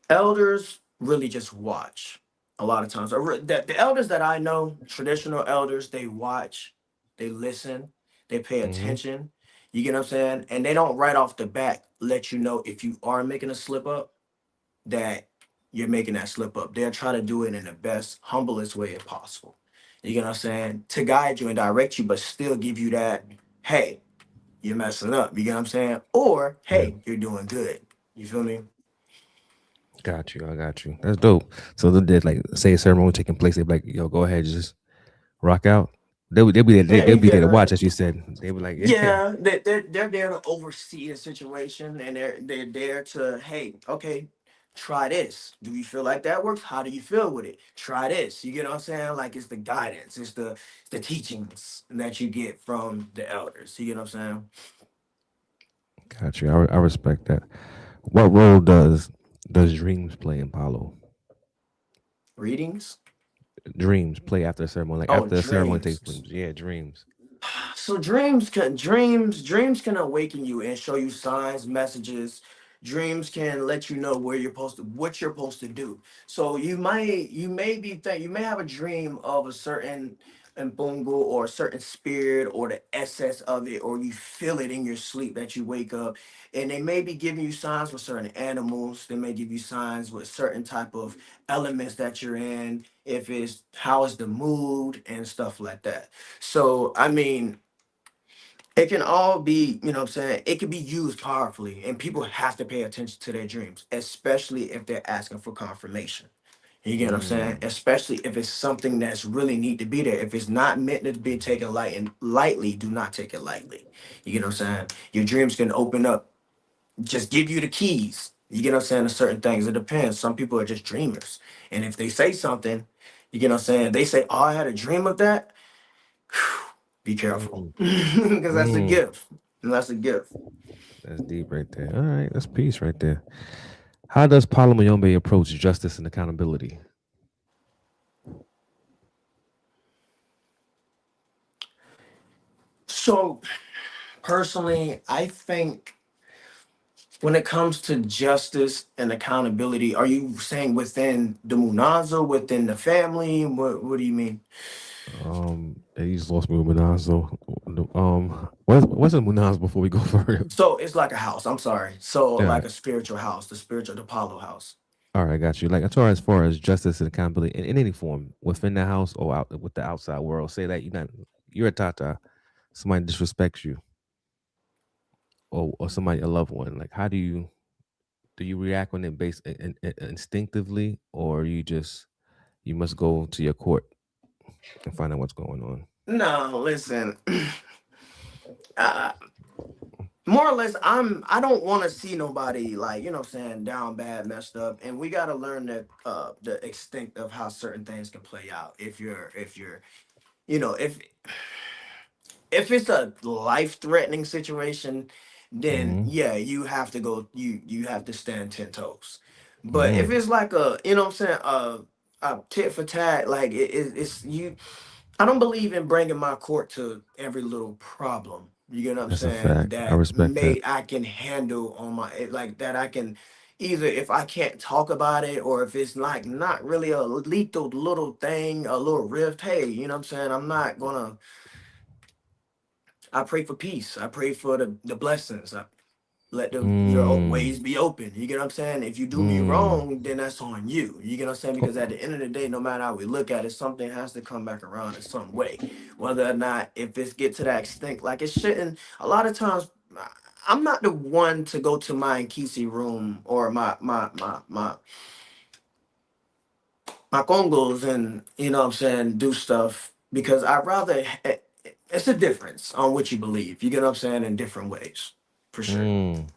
elders really just watch. A lot of times. The elders that I know, traditional elders, they watch, they listen, they pay Mm-hmm. attention. You get what I'm saying? And they don't right off the bat let you know if you are making a slip up that you're making that slip up. They'll try to do it in the best, humblest way possible. You get what I'm saying? To guide you and direct you, but still give you that, hey, you're messing up. You get what I'm saying? Or, Yeah. hey, you're doing good. You feel me? Got you. I got you. That's dope. So they did like say a ceremony taking place. They'd be like, yo, go ahead, just rock out. Yeah, They'll be there to yeah. watch, as you said. They were like, yeah. Yeah, they're there to oversee the situation, and they're there to, hey, okay, try this. Do you feel like that works? How do you feel with it? Try this. You get what I'm saying? Like it's the guidance, it's the teachings that you get from the elders. You get what I'm saying? Got you. I respect that. What role does dreams play in Palo? Readings. Dreams play after a ceremony, like Oh, after a ceremony takes place. dreams. Yeah, dreams. So dreams can awaken you and show you signs, messages. Dreams can let you know what you're supposed to do. So you may have a dream of a certain mbungo or a certain spirit or the essence of it, or you feel it in your sleep that you wake up, and they may be giving you signs with certain animals. They may give you signs with certain type of elements that you're in. If it's how is the mood and stuff like that. So I mean, it can all be, you know what I'm saying? It can be used powerfully, and people have to pay attention to their dreams, especially if they're asking for confirmation. You get what I'm saying? Mm, Especially if it's something that's really need to be there. If it's not meant to be taken lightly, do not take it lightly. You get what I'm saying? Your dreams can open up, just give you the keys. You get what I'm saying? To certain things. It depends. Some people are just dreamers. And if they say something, you get what I'm saying? They say, oh, I had a dream of that. Be careful. mm, Because that's a mm. gift. And that's a gift. That's deep right there. All right, that's peace right there. How does Palomayombe approach justice and accountability? So personally, I think when it comes to justice and accountability, are you saying within the Munaza, within the family? What do you mean? He just lost me with Munazo. What's a Munaz before we go further? So it's like a house. I'm sorry. So Yeah. like a spiritual house, the Apollo house. All right, I got you. Like as far as justice and accountability in any form within the house or out with the outside world. Say that you're a Tata, somebody disrespects you, or somebody a loved one. Like, how do you react when it based instinctively, or you must go to your court and find out what's going on? No, listen. uh, More or less, I don't want to see nobody, like, you know what I'm saying, down bad, messed up. And we got to learn the extent of how certain things can play out. If you're, if if it's a life-threatening situation, then Mm-hmm. yeah, you have to go. You have to stand 10 toes. But if Mm. it's like a, you know what I'm saying, a tit for tat, like it's you. I don't believe in bringing my court to every little problem. You get what I'm That's a saying? fact. I That respect that. may I can handle on my like that I can either if I can't talk about it or if it's like not really a lethal little thing, a little rift. Hey, you know what I'm saying? I'm not gonna. I pray for peace. I pray for the blessings. I let your Mm. ways be open. You get what I'm saying? If you do me Mm. wrong, then that's on you. You get what I'm saying? Because at the end of the day, no matter how we look at it, something has to come back around in some way. Whether or not if it's get to that extent, like it shouldn't. A lot of times, I'm not the one to go to my Nkisi room or my Congos and you know what I'm saying do stuff because I rather. It's a difference on what you believe. You get what I'm saying in different ways, for sure. Mm.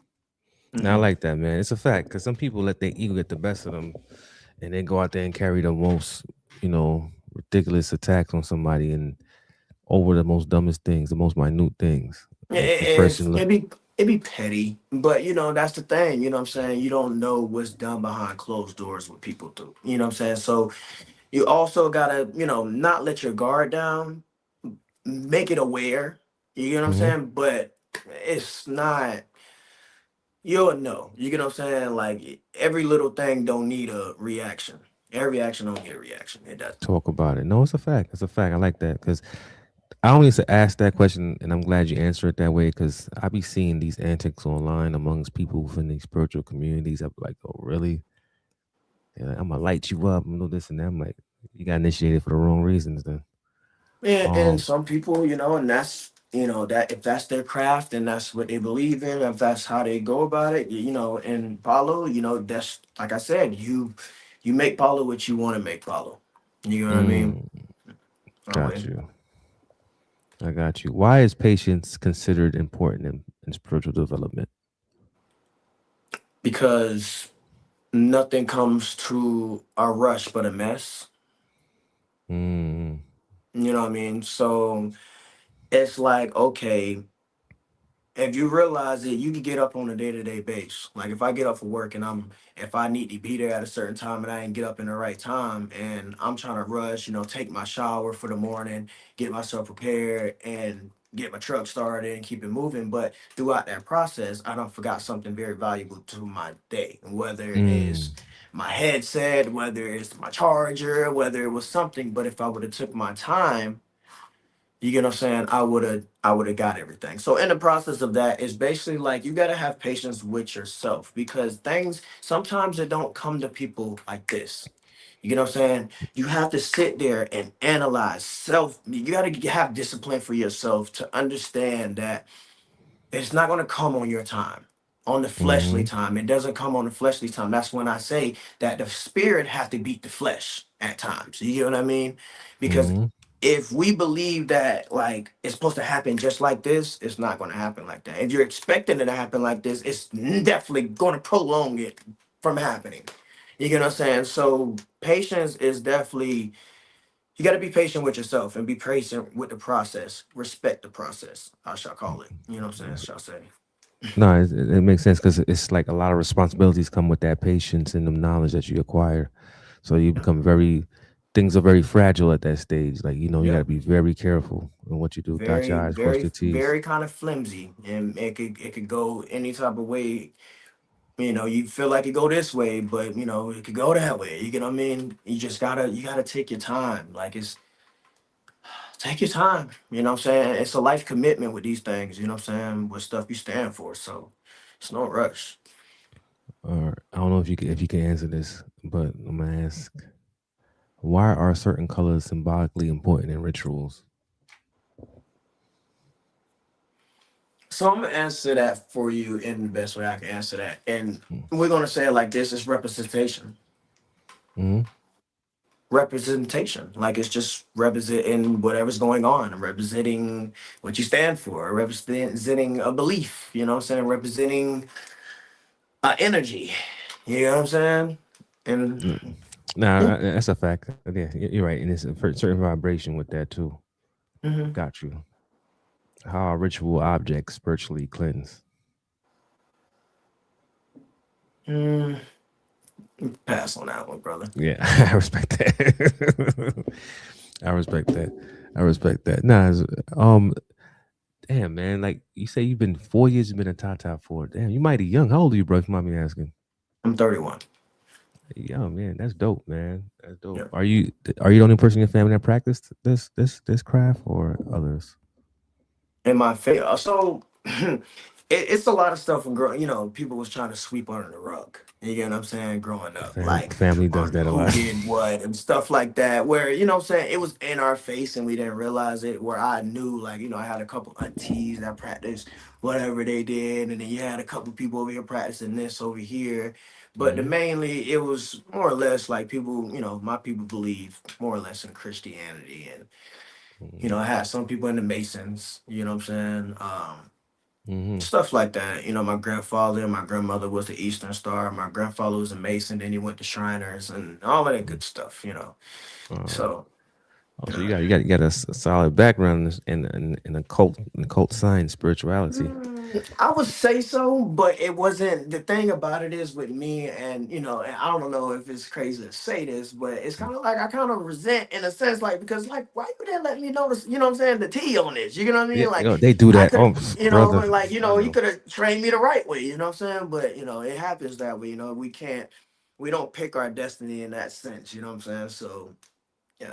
Now I Hmm. like that, man. It's a fact because some people let their ego get the best of them, and then go out there and carry the most, ridiculous attacks on somebody and over the most dumbest things, the most minute things. It, Like this it's person, look. it be petty, but you know that's the thing. You know what I'm saying. You don't know what's done behind closed doors what people do. You know what I'm saying. So you also gotta not let your guard down. Make it aware. You get what I'm Mm-hmm. saying. But it's not. You'll know. You get what I'm saying. Like every little thing don't need a reaction. Every action don't get a reaction. It doesn't. Talk about it. No, it's a fact. It's a fact. I like that because I only used to ask that question, and I'm glad you answered it that way because I be seeing these antics online amongst people within these spiritual communities. I'm like, oh, really? They're like, I'm gonna light you up and do this and that. I'm like, you got initiated for the wrong reasons. Then, And um, some people, and that's that if that's their craft and that's what they believe in, if that's how they go about it, and Palo, that's like I said, you make Palo what you want to make Palo. You know what I mean? mm, That got way. you. I got you. Why is patience considered important in spiritual development? Because nothing comes to a rush but a mess. Mm, You know what I mean? So it's like, okay, if you realize it, you can get up on a day-to-day base. Like if I get up for work and if I need to be there at a certain time and I didn't get up in the right time and I'm trying to rush, take my shower for the morning, get myself prepared and get my truck started and keep it moving. But throughout that process, I don't forgot something very valuable to my day. Whether it is mm, my headset, whether it's my charger, whether it was something. But if I would have took my time, you get what I'm saying? I would have got everything. So in the process of that, it's basically like you gotta have patience with yourself because things sometimes it don't come to people like this. You get what I'm saying? You have to sit there and analyze self. You gotta have discipline for yourself to understand that it's not going to come on your time, on the fleshly mm, time. It doesn't come on the fleshly time. That's when I say that the spirit has to beat the flesh at times. You get what I mean? Because mm. if we believe that like it's supposed to happen just like this, it's not going to happen like that. If you're expecting it to happen like this, it's definitely going to prolong it from happening. You get what I'm saying? So patience is definitely you got to be patient with yourself and be patient with the process. Respect the process. I shall call it. You know what I'm saying? Shall say. No, it makes sense because it's like a lot of responsibilities come with that patience and the knowledge that you acquire. So you become very, things are very fragile at that stage. Like, you got to Yep. be very careful in what you do. Dot Very, your I's, cross very, your T's. very kind of flimsy, and it could go any type of way. You feel like it go this way, but it could go that way. You get what I mean? You gotta take your time. Like it's take your time. You know what I'm saying? It's a life commitment with these things. You know what I'm saying? With stuff you stand for. So it's no rush. Or I don't know if you can answer this, but I'm gonna ask, why are certain colors symbolically important in rituals? So I'm gonna answer that for you in the best way I can answer that. And Mm-hmm. we're gonna say it like this: it's representation. Representation. Like it's just representing whatever's going on, representing what you stand for, representing a belief, you know what I'm saying? Representing energy. You know what I'm saying? And Nah, yeah. that's a fact. Yeah, you're right, and it's a certain vibration with that too. Hmm. Got you. How are ritual objects spiritually cleanse? Mm, pass on that one, brother. Yeah, I respect that. I respect that. I respect that. Nah, damn man, like you say, you've been 4 years. You've been in Tata for. Damn, you mighty young. How old are you, bro? If you mind me asking. I'm 31. Yeah, man, that's dope, man. That's dope. Yeah. Are you the only person in your family that practiced this craft, or others? In my face. So it's a lot of stuff when growing. People was trying to sweep under the rug. You get what I'm saying? Growing up, like Family does on that a who lot. did what and stuff like that. Where what I'm saying, it was in our face and we didn't realize it. Where I knew, like I had a couple aunties that practiced whatever they did, and then you had a couple people over here practicing this over here. But Hmm. mainly it was more or less like people. My people believe more or less in Christianity, and Hmm. I had some people in the Masons. You know what I'm saying? Hmm. Stuff like that. My grandfather and my grandmother was the Eastern Star. My grandfather was a Mason. Then he went to Shriners and all of that good stuff. Uh, So so you got a solid background in occult science, spirituality. I would say so, but it wasn't. The thing about it is with me, and I don't know if it's crazy to say this, but it's kind of like I kind of resent in a sense, like because like why you didn't let me notice, what I'm saying, the T on this, you know what I Yeah, mean? Like they do I that. could, Oh, brother, like I you know. could have trained me the right way, you know what I'm saying? But it happens that way. We can't, we don't pick our destiny in that sense, you know what I'm saying? So yeah,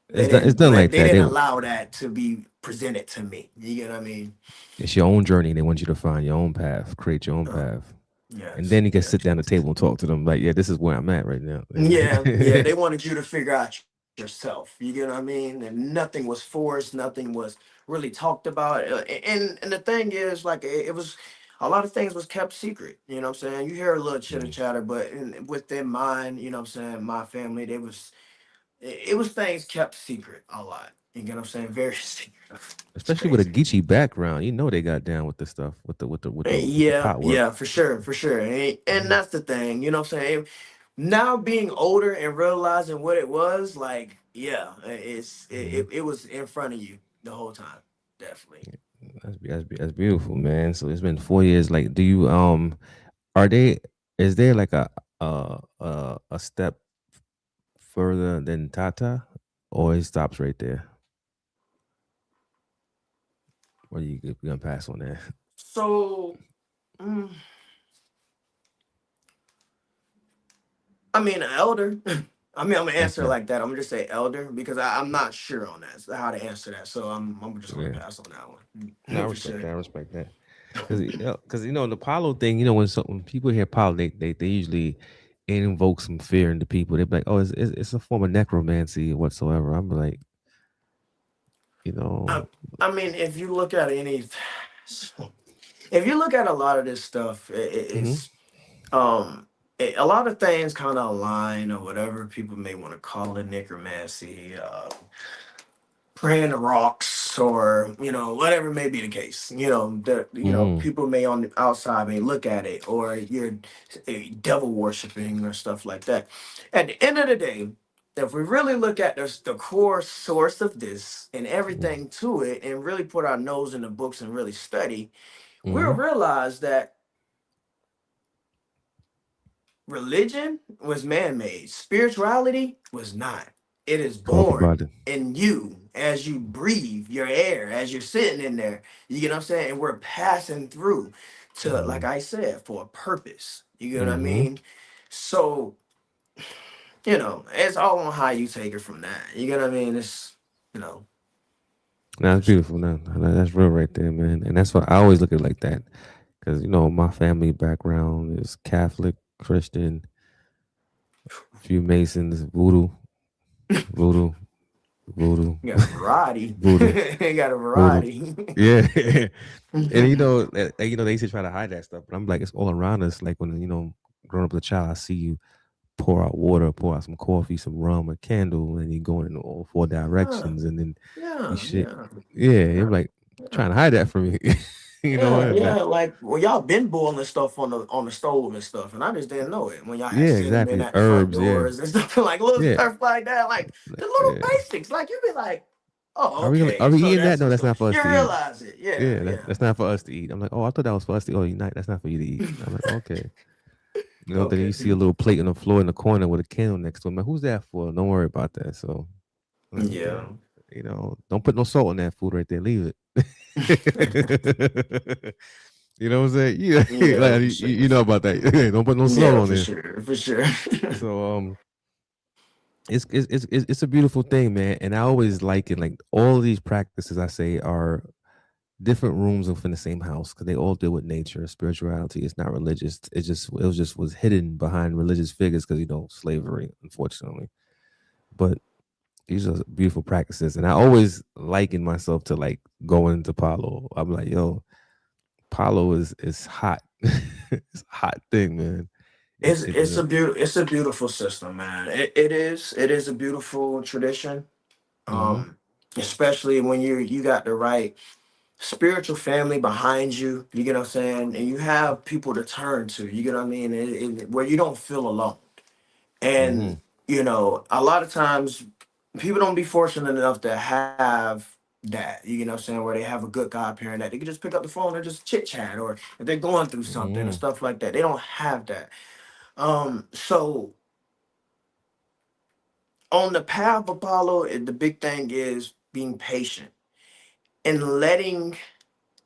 It's done. It's done like they that. didn't allow that to be presented to me. You get what I mean? It's your own journey. They want you to find your own path, create your own Uh, path, and yes, then you can yes. sit down at the table and talk to them. Like, yeah, this is where I'm at right now. Yeah, yeah. They wanted you to figure out yourself. You get what I mean? And nothing was forced. Nothing was really talked about. And the thing is, like, it was a lot of things was kept secret. You know what I'm saying? You hear a little chitter Mm. chatter, but within mine, you know what I'm saying, my family, it was things kept secret a lot. You get what I'm saying? Very secret. It's Especially with a crazy. Geechee background, they got down with the stuff with the Yeah, pot work. yeah, for sure, for sure. And Mhm. that's the thing, you know what I'm saying? Now being older and realizing what it was, like, yeah, Mhm. it was in front of you the whole time. Definitely. That's beautiful, man. So it's been 4 years. Like, do you are they? Is there like a step further than Tata, or it stops right there? Or you gonna pass on that? So, mm, I mean, an elder. I mean, I'm gonna answer it Okay. like that. I'm gonna just say elder because I'm not sure on that, so how to answer that. So I'm just gonna Yeah. pass on that No, I one for respect sure. that. I respect that. Because the Palo thing, when people hear Palo, they usually invoke some fear into people. They be like, "Oh, it's a form of necromancy whatsoever." I'm like, you I, know, I mean, if you look at a lot of this stuff, hmm it's um a lot of things kind of align or whatever people may want to call it, necromancy, praying to rocks, or whatever may be the case. hmm People may on the outside may look at it, or you're devil worshiping or stuff like that. At the end of the day, if we really look at the core source of this and everything to it, and really put our nose in the books and really study, we'll hmm realize that religion was man-made. Spirituality was not. It is talk born about it. in you as you breathe your air, as you're sitting in there. You get what I'm saying? And we're passing through to, like Hmm. I said, for a purpose. You get what I Hmm. mean? So, it's all on how you take it from that. You get what I mean? You know, That's it's, beautiful. That's real right there, man. And that's what I always look at it like that. Because my family background is Catholic, Christian, few Masons, voodoo, voodoo, you got a variety. voodoo, You got a voodoo. variety. Yeah. And they used to try to hide that stuff, but I'm like, it's all around us. Like when growing up as a child, I see you pour out water, pour out some coffee, some rum, a candle, and you going in all four yeah, directions, and then you yeah, shit. yeah, Yeah, you're yeah. like Yeah. trying to hide that from me. You know Yeah, what? yeah, like well, y'all been boiling stuff on the stove and stuff, and I just didn't know it when y'all had Yeah, cinnamon exactly. at the front Herbs. Yeah, doors and stuff like little yeah, stuff like that, like the little yeah. basics. Like you be like, Oh, are okay. we So eating that? that's No, the that's story. not for us You to eat. realize it. Yeah, Yeah, yeah. that's not for us to eat. I'm like, oh, I thought that was for us to. Oh, you not? That's not for you to eat. I'm like, okay. Then Okay. you see a little plate on the floor in the corner with a candle next to it. I'm like, who's that for? Don't worry about that. So, I'm like, okay, Yeah. don't put no salt on that food right there. Leave it. You know what I'm saying? Yeah, Yeah, like for sure. you know about that. Don't put no salt Yeah, on for there. sure. For sure. So it's a beautiful thing, man. And I always like it. Like all of these practices, I say are different rooms within the same house because they all deal with nature, spirituality. It's not religious. It was hidden behind religious figures because slavery, unfortunately. But these are beautiful practices, and I always liken myself to like going into Palo. I'm like, yo, Palo is hot. It's a hot thing, man. It, it you know. It's a beautiful system, man. It is a beautiful tradition. Mm-hmm. Um, especially when you got the right spiritual family behind you. You get what I'm saying, and you have people to turn to. You get what I mean, where you don't feel alone. Mm-hmm. And a lot of times people don't be fortunate enough to have that. You know what I'm saying, where they have a good godparent that they can just pick up the phone and just chit chat, or if they're going through something and Mm-hmm. stuff like that. They don't have that. So on the path of Apollo, the big thing is being patient and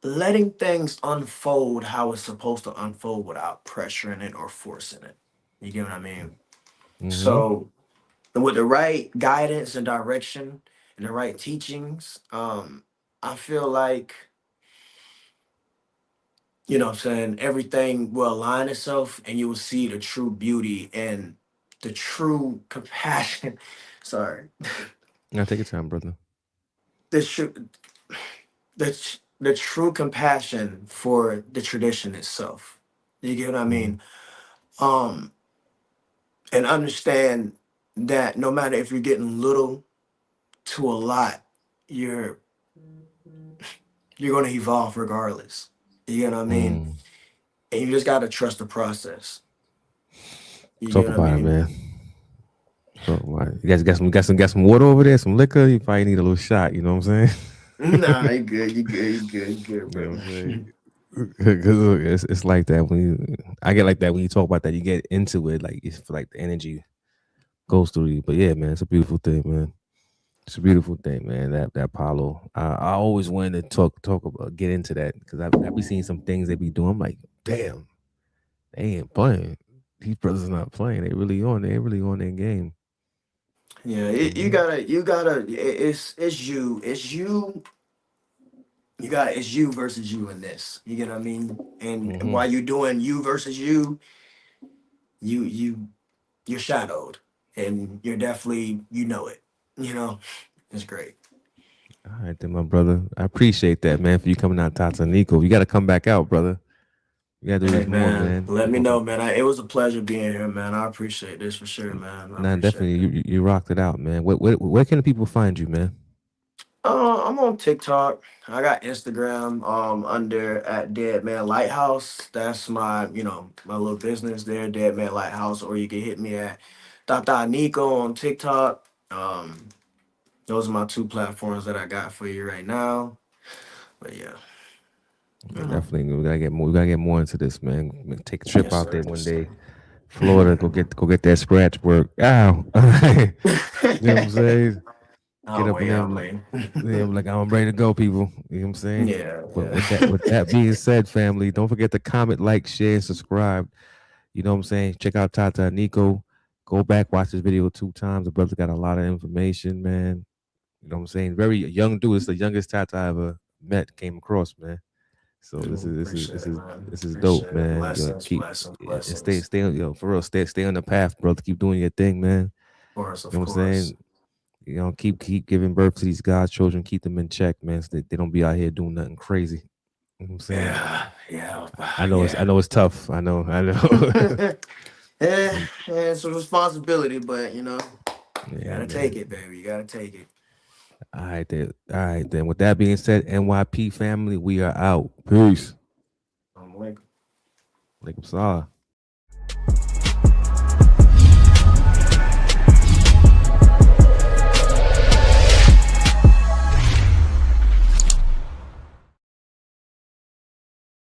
letting things unfold how it's supposed to unfold without pressuring it or forcing it. You get what I mean? Mm-hmm. So with the right guidance and direction and the right teachings, I feel like, what I'm saying, everything will align itself and you will see the true beauty and the true compassion. Sorry. Now take your time, brother. The true the true compassion for the tradition itself. You get what I Mm-hmm. mean? Um, and understand that no matter if you're getting little to a lot, you're you're gonna evolve regardless. You get what I mean? Mm. And you just gotta trust the process. You Talk get what I about it, mean? man. So you guys got some water over there, some liquor. You probably need a little shot. You know what I'm Nah, saying? you good, you good, you good, you good, You know what brother. I'm saying? Because it's like that when I get like that when you talk about that. You get into it, like it's like the energy goes through you. But yeah, man, it's a beautiful thing, man. It's a beautiful thing, man. That Apollo. I always wanted to talk about get into that because I be seeing some things they be doing. I'm like, damn, they ain't playing. These brothers not playing. They really on. They really on their game. Yeah, you Hmm. gotta, it's you versus you in this. You get what I mean? And Hmm. while you're doing you versus you you're shadowed, and you're definitely, it. You know, it's great. All right, then, my brother. I appreciate that, man, for you coming out, Tata Nico. You got to come back out, brother. You got to do Hey this more, man, man. let You me know, 'cause- know, man. It was a pleasure being here, man. I appreciate this for sure, man. I nah, appreciate definitely, it. you rocked it out, man. Where can the people find you, man? I'm on TikTok. I got Instagram under at Dead Man Lighthouse. That's my little business there, Dead Man Lighthouse. Or you can hit me at Tata Nico on TikTok. Those are my two platforms that I got for you right now. But yeah. Yeah, Uh-huh. definitely, we gotta get more. We gotta get more into this, man. Take a trip Yes, out there sir. one Yes, sir. day, Florida. Go get that scratch work. Ow. You know what I'm saying? Get I'll up in wait, there, I'll wait. yeah, I'm like I'm ready to go, people. You know what I'm saying? Yeah, But with that yeah. being said, family, don't forget to comment, like, share, and subscribe. You know what I'm saying? Check out Tata Nico. Go back, watch this video 2 times. The brother got a lot of information, man. You know what I'm saying? Very young dude. It's the youngest Tata I ever met, came across, man. So this is this is Appreciate this it, is man. this is dope, Appreciate it. man. You Blessings, keep blessings, and stay blessings. stay on for real. Stay on the path, brother. Keep doing your thing, man. Of course, You know of what I'm course. saying? Keep giving birth to these God's children. Keep them in check, man. So they don't be out here doing nothing crazy. You know what I'm saying? Yeah, yeah, I yeah. know it's tough. I know. Yeah, yeah, Some it's a responsibility, but you yeah, gotta take man. it, baby. You gotta take it. All right then. All right then. With that being said, NYP family, we are out. Peace. I'm like. Like salam.